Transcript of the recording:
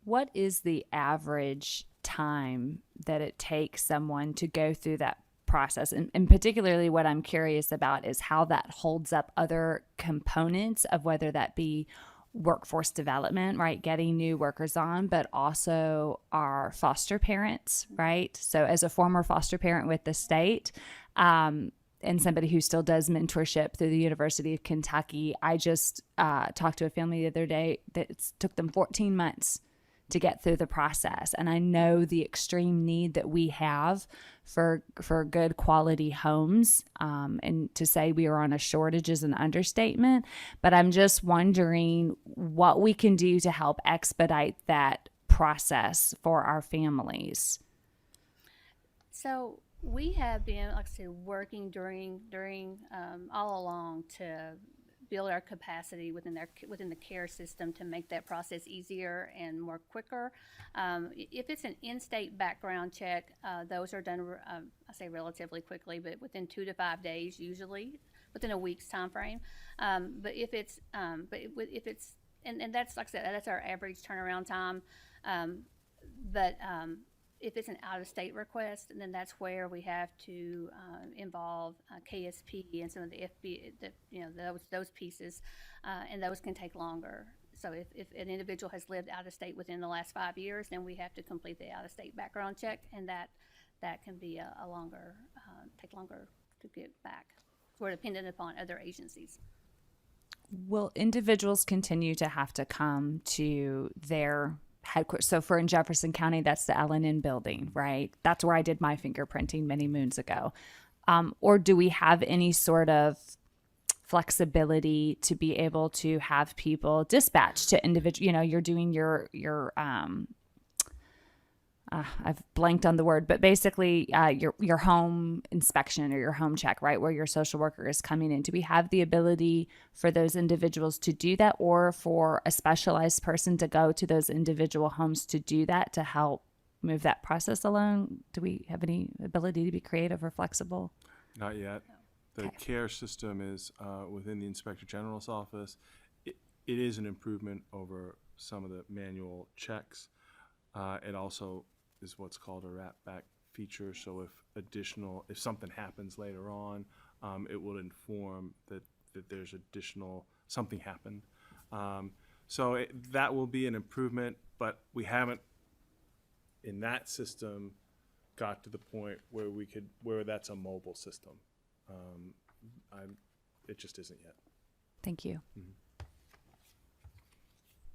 what is the average time that it takes someone to go through that process? And particularly what I'm curious about is how that holds up other components of whether that be workforce development, right? Getting new workers on, but also our foster parents, right? So as a former foster parent with the state, and somebody who still does mentorship through the University of Kentucky, I just talked to a family the other day that it took them 14 months to get through the process. And I know the extreme need that we have for good quality homes. And to say we are on a shortage is an understatement. But I'm just wondering what we can do to help expedite that process for our families. So we have been, like I said, working during all along to build our capacity within the care system to make that process easier and more quicker. If it's an in-state background check, those are done, I say relatively quickly, but within 2 to 5 days usually, within a week's time frame. But if it's and that's, like I said, that's our average turnaround time. But if it's an out-of-state request, then that's where we have to involve KSP and some of the FB, those pieces, and those can take longer. So if an individual has lived out of state within the last 5 years, then we have to complete the out-of-state background check, and that can be a longer, take longer to get back. We're dependent upon other agencies. Will individuals continue to have to come to their headquarters? So for in Jefferson County, that's the L&N building, right? That's where I did my fingerprinting many moons ago. Or do we have any sort of flexibility to be able to have people dispatched to individual, you're doing your I've blanked on the word, but basically your home inspection or your home check, right, where your social worker is coming in. Do we have the ability for those individuals to do that, or for a specialized person to go to those individual homes to do that, to help move that process along? Do we have any ability to be creative or flexible? Not yet. The care system is within the Inspector General's office. It is an improvement over some of the manual checks. It also is what's called a wrap back feature. So if something happens later on, it will inform that there's something happened. That will be an improvement, but we haven't in that system got to the point where that's a mobile system. It just isn't yet. Thank you. Mm-hmm.